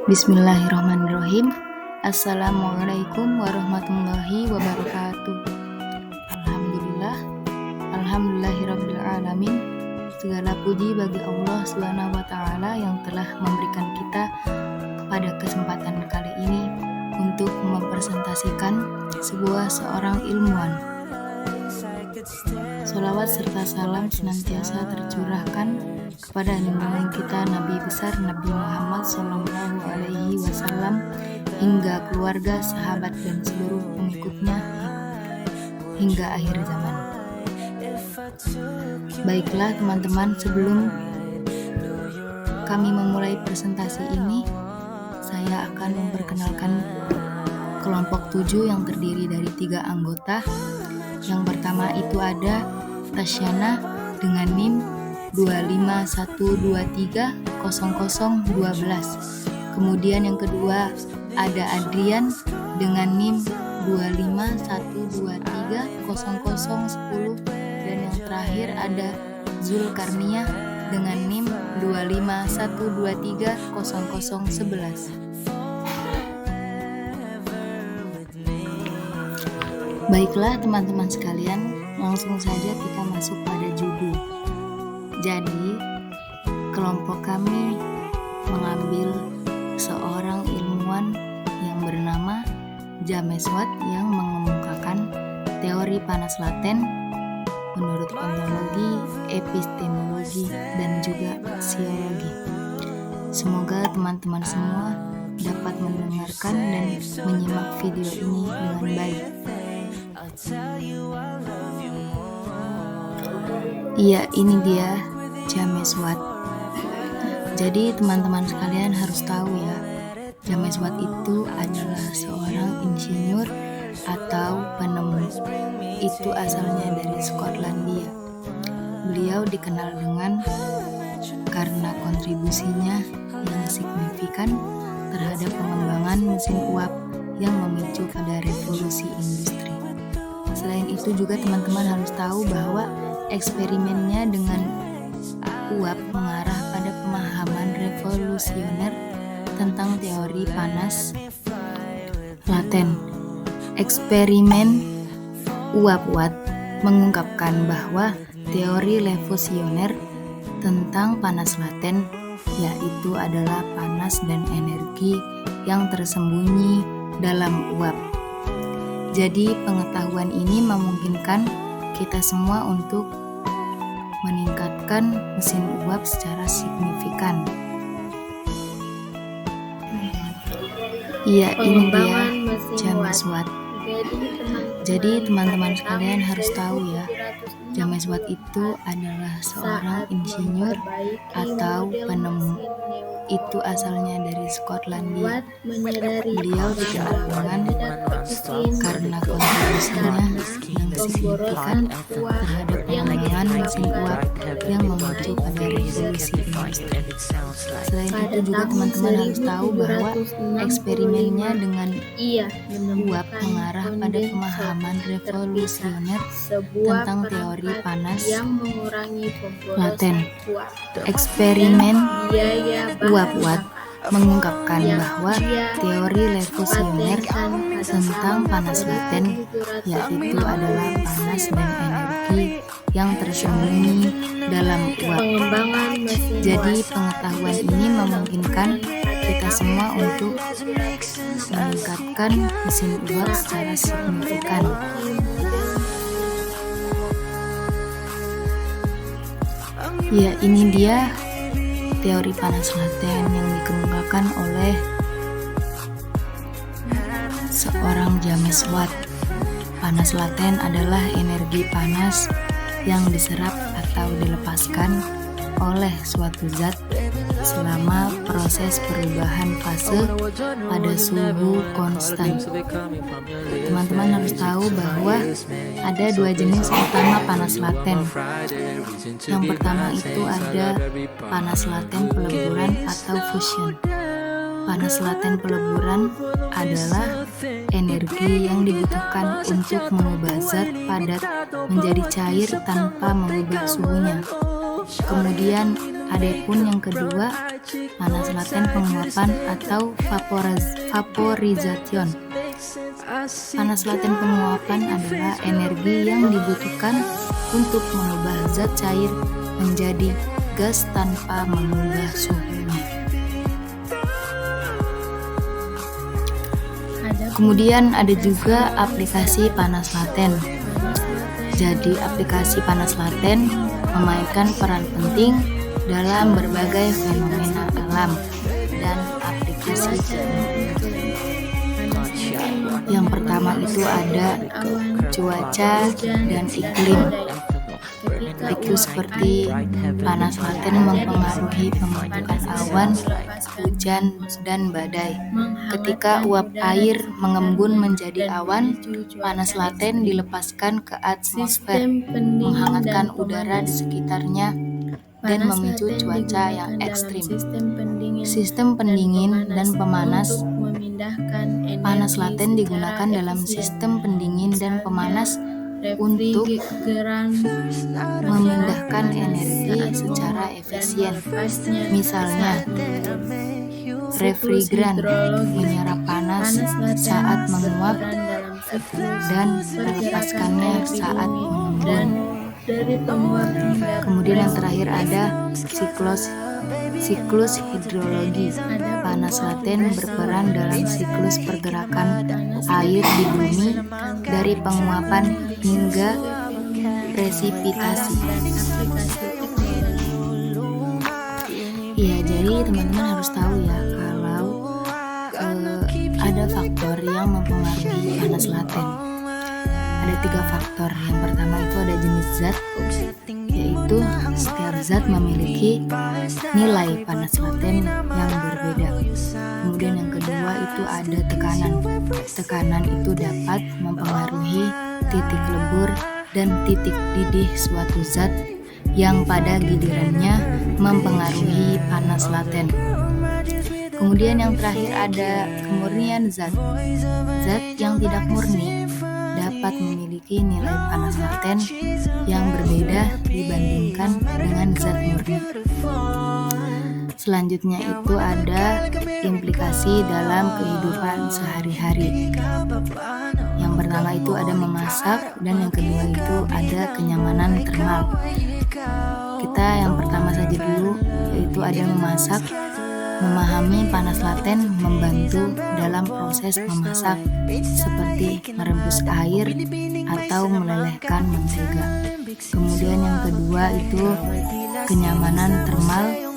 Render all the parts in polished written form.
Bismillahirrahmanirrahim. Assalamualaikum warahmatullahi wabarakatuh. Alhamdulillah, alhamdulillahirabbil alamin. Segala puji bagi Allah Subhanahu wa taala yang telah memberikan kita pada kesempatan kali ini untuk mempresentasikan seorang ilmuwan. Sholawat serta salam senantiasa tercurahkan kepada junjungan kita Nabi besar Nabi Muhammad SAW hingga keluarga, sahabat dan seluruh pengikutnya hingga akhir zaman. Baiklah teman-teman, sebelum kami memulai presentasi ini, saya akan memperkenalkan kelompok 7 yang terdiri dari 3 anggota. Yang pertama itu ada Tasyana dengan NIM 251230012. Kemudian yang kedua ada Adrian dengan NIM 251230010. Dan yang terakhir ada Zulkarnia dengan NIM 251230011. Baiklah teman-teman sekalian, langsung saja kita masuk pada judul. Jadi, kelompok kami mengambil seorang ilmuwan yang bernama James Watt yang mengemukakan teori panas laten menurut ontologi, epistemologi, dan juga aksiologi. Semoga teman-teman semua dapat mendengarkan dan menyimak video ini dengan baik. Iya, ini dia James Watt. Jadi teman-teman sekalian harus tahu ya, James Watt itu adalah seorang insinyur atau penemu. Itu asalnya dari Skotlandia. Beliau dikenal karena kontribusinya yang signifikan terhadap pengembangan mesin uap yang memicu pada revolusi industri. Selain itu juga teman-teman harus tahu bahwa eksperimennya dengan uap mengarah pada pemahaman revolusioner tentang teori panas laten. Eksperimen uap Watt mengungkapkan bahwa teori revolusioner tentang panas laten yaitu adalah panas dan energi yang tersembunyi dalam uap. Jadi pengetahuan ini memungkinkan kita semua untuk meningkatkan mesin uap secara signifikan. Iya, ini dia James Watt. Jadi teman-teman sekalian harus tahu ya, James Watt itu adalah seorang insinyur atau penemu. Itu asalnya dari Skotlandia. Beliau dikenal karena kontribusinya yang signifikan terhadap pengembangan mesin uap yang memicu pada revolusi industri. Selain itu juga teman-teman harus tahu bahwa eksperimennya dengan uap mengarah pada pemahaman revolusioner tentang teori panas laten. Eksperimen uap Watt mengungkapkan bahwa teori revolusioner tentang panas laten yaitu adalah panas dan energi yang tersembunyi dalam uap. Jadi pengetahuan ini memungkinkan kita semua untuk meningkatkan mesin uap secara signifikan. Ya, ini dia teori panas laten yang dikemukakan oleh seorang James Watt. Panas laten adalah energi panas yang diserap atau dilepaskan oleh suatu zat selama proses perubahan fase pada suhu konstan. Teman-teman harus tahu bahwa ada 2 jenis utama panas laten. Yang pertama itu ada panas laten peleburan atau fusion. Panas laten peleburan adalah energi yang dibutuhkan untuk mengubah zat padat menjadi cair tanpa mengubah suhunya. Kemudian Adapun yang kedua, panas laten penguapan atau vaporization. Panas laten penguapan adalah energi yang dibutuhkan untuk mengubah zat cair menjadi gas tanpa mengubah suhunya. Kemudian ada juga aplikasi panas laten. Jadi aplikasi panas laten memainkan peran penting dalam berbagai fenomena alam dan aplikasi teknologi. Yang pertama itu ada cuaca dan iklim. Itu seperti panas laten mempengaruhi pembentukan awan, hujan, dan badai. Ketika uap air mengembun menjadi awan, panas laten dilepaskan ke atmosfer, menghangatkan udara di sekitarnya dan memicu cuaca yang ekstrim. Sistem pendingin dan pemanas. Panas laten digunakan dalam sistem pendingin dan pemanas untuk memindahkan energi secara efisien. Misalnya, refrigeran menyerap panas saat menguap dan melepaskannya saat mengembun. Kemudian yang terakhir ada siklus hidrologi. Panas laten berperan dalam siklus pergerakan air di bumi dari penguapan hingga presipitasi. Ya, jadi teman-teman harus tahu ya kalau ada faktor yang mempengaruhi panas laten. Ada 3 faktor. Yang pertama itu ada jenis zat, yaitu setiap zat memiliki nilai panas laten yang berbeda. Kemudian yang kedua itu ada tekanan. Tekanan itu dapat mempengaruhi titik lebur dan titik didih suatu zat yang pada gilirannya mempengaruhi panas laten. Kemudian yang terakhir ada kemurnian zat. Zat yang tidak murni dapat memiliki nilai panas laten yang berbeda dibandingkan dengan zat murni. Selanjutnya itu ada implikasi dalam kehidupan sehari-hari. Yang pertama itu ada memasak dan yang kedua itu ada kenyamanan termal. Kita yang pertama saja dulu, yaitu ada memasak. Memahami panas laten membantu dalam proses memasak seperti merebus air atau melelehkan mentega. Kemudian yang kedua itu kenyamanan termal.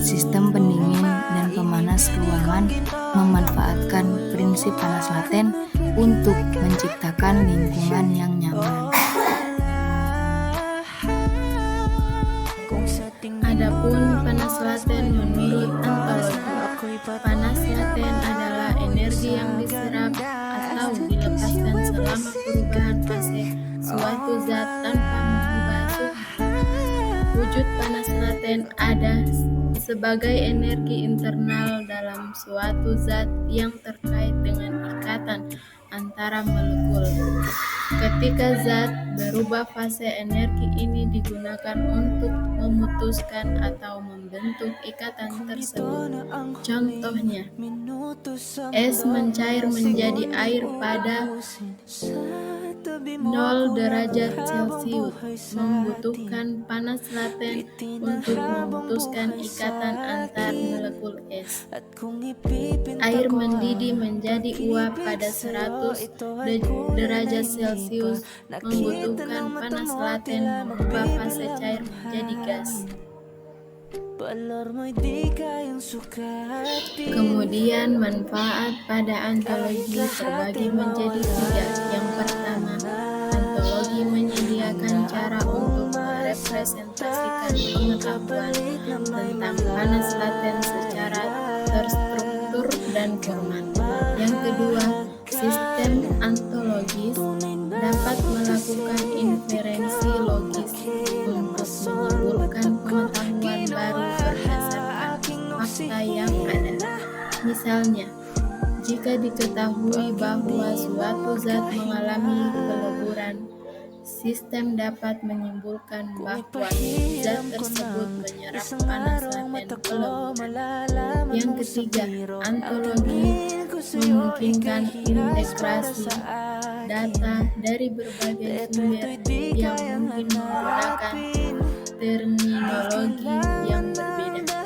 Sistem pendingin dan pemanas ruangan memanfaatkan prinsip panas laten untuk menciptakan lingkungan yang nyaman. Adapun panas laten menurut antologi, panas laten adalah energi yang diserap atau dilepaskan selama perubahan fase suatu zat tanpa mengubah suhu. Wujud panas laten ada sebagai energi internal dalam suatu zat yang terkait dengan ikatan antara molekul. Ketika zat berubah fase, energi ini digunakan untuk memutuskan atau membentuk ikatan tersebut. Contohnya, es mencair menjadi air pada 0 derajat Celcius, membutuhkan panas laten untuk memutuskan ikatan antar molekul es. Air mendidih menjadi uap pada 100 derajat Celcius, membutuhkan panas laten mengubah fase cair menjadi gas. Kemudian manfaat pada antologi terbagi menjadi 3. Yang pertama, antologi menyediakan cara untuk merepresentasikan pengetahuan tentang panas laten secara terstruktur dan formal. Yang kedua, sistem antologis dapat melakukan inferensi logis untuk menyimpulkan pengetahuan baru berdasarkan fakta yang ada. Misalnya, jika diketahui bahwa suatu zat mengalami peleburan, Sistem dapat menyimpulkan bahwa zat tersebut menyerap panas laten peleburan. Yang ketiga, ontologi memungkinkan integrasi data dari berbagai sumber yang mungkin menggunakan terminologi yang berbeda.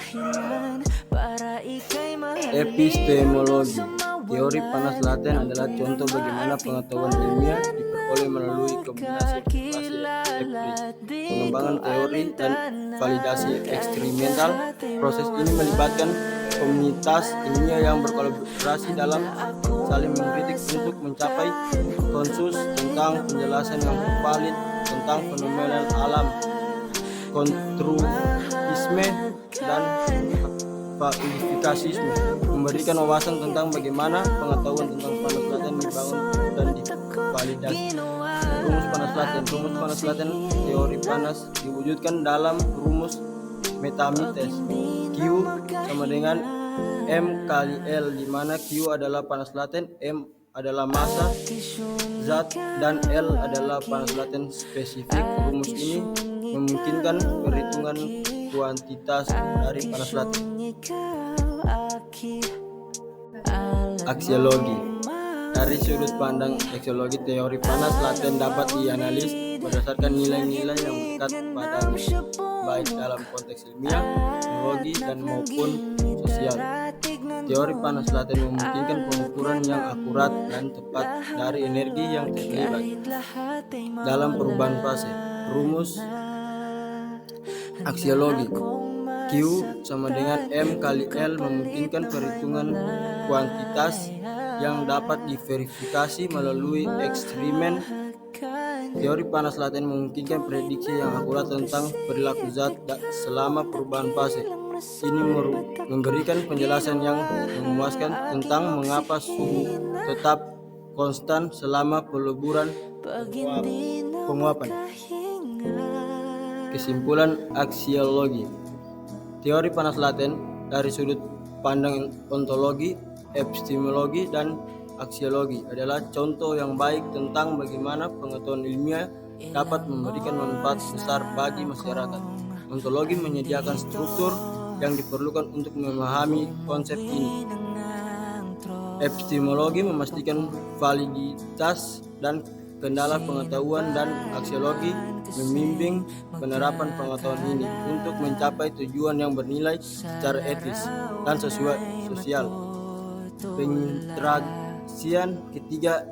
Epistemologi. Teori panas laten adalah contoh bagaimana pengetahuan ilmiah diperoleh melalui kombinasi observasi empirik, pengembangan teori, dan validasi eksperimental. Proses ini melibatkan komunitas ilmiah yang berkolaborasi dalam saling mengkritik untuk mencapai konsensus tentang penjelasan yang valid tentang fenomena alam, konstruktivisme, dan falsifikasisme, memberikan wawasan tentang bagaimana pengetahuan tentang panas laten dibangun dan divalidasi. Rumus panas laten. Rumus panas laten teori panas diwujudkan dalam rumus Metamites. Q sama dengan M kali L, di mana Q adalah panas laten, M adalah massa zat, dan L adalah panas laten spesifik. Rumus ini memungkinkan perhitungan kuantitas dari panas laten. Aksiologi. Dari sudut pandang aksiologi, teori panas laten dapat dianalisis berdasarkan nilai-nilai yang dekat padanya, baik dalam konteks ilmiah, teknologi, dan maupun sosial. Teori panas laten memungkinkan pengukuran yang akurat dan tepat dari energi yang terlibat dalam perubahan fase. Rumus aksiologi. Q sama dengan M kali L memungkinkan perhitungan kuantitas yang dapat diverifikasi melalui eksperimen. Teori panas laten memungkinkan prediksi yang akurat tentang perilaku zat selama perubahan fase. Ini memberikan penjelasan yang memuaskan tentang mengapa suhu tetap konstan selama peleburan penguapan. Kesimpulan aksiologi. Teori panas laten dari sudut pandang ontologi, epistemologi, dan aksiologi adalah contoh yang baik tentang bagaimana pengetahuan ilmiah dapat memberikan manfaat besar bagi masyarakat. Ontologi menyediakan struktur yang diperlukan untuk memahami konsep ini. Epistemologi memastikan validitas dan kendala pengetahuan, dan aksiologi membimbing penerapan pengetahuan ini untuk mencapai tujuan yang bernilai secara etis dan sosial. Penginteraksian ketiga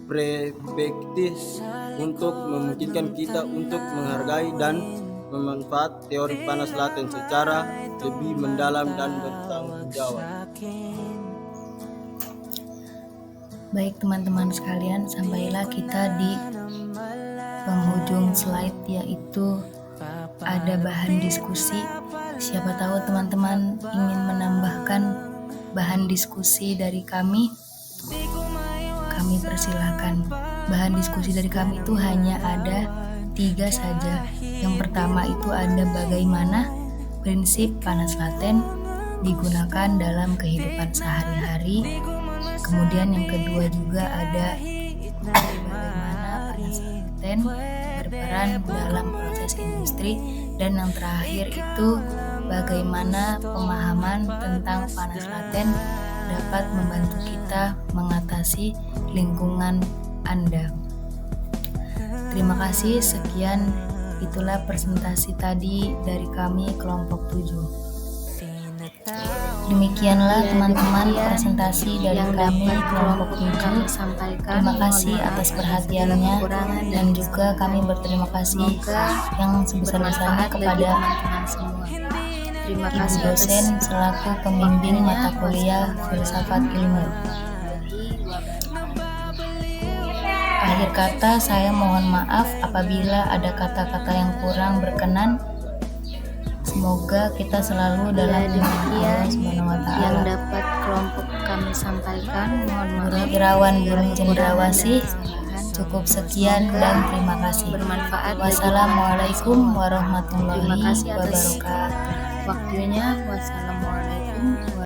perspektif untuk memungkinkan kita untuk menghargai dan memanfaat teori panas laten secara lebih mendalam dan bertanggung jawab. Baik teman-teman sekalian, sampailah kita di penghujung slide, yaitu ada bahan diskusi. Siapa tahu teman-teman ingin menambahkan bahan diskusi dari kami persilahkan. Bahan diskusi dari kami itu hanya ada 3 saja. Yang pertama itu ada bagaimana prinsip panas laten digunakan dalam kehidupan sehari-hari. Kemudian yang kedua juga ada bagaimana panas laten berperan dalam proses industri, dan yang terakhir itu bagaimana pemahaman tentang panas laten dapat membantu kita mengatasi lingkungan Anda. Terima kasih, sekian itulah presentasi tadi dari kami kelompok 7. Demikianlah teman-teman presentasi dari kami kelompok 7. Terima kasih atas perhatiannya, dan juga kami berterima kasih yang sebesar-besarnya kepada Ibu dosen selaku pembimbing mata kuliah Filsafat Ilmu. Akhir kata, saya mohon maaf apabila ada kata-kata yang kurang berkenan. Semoga kita selalu dalam demikian SWT yang dapat kelompok kami sampaikan. Mohon maaf. Irawan Burung Cendrawasih. Cukup sekian dan terima kasih. Bermanfaat. Wassalamualaikum warahmatullahi Terima kasih atas wabarakatuh. waktunya. Wassalamualaikum.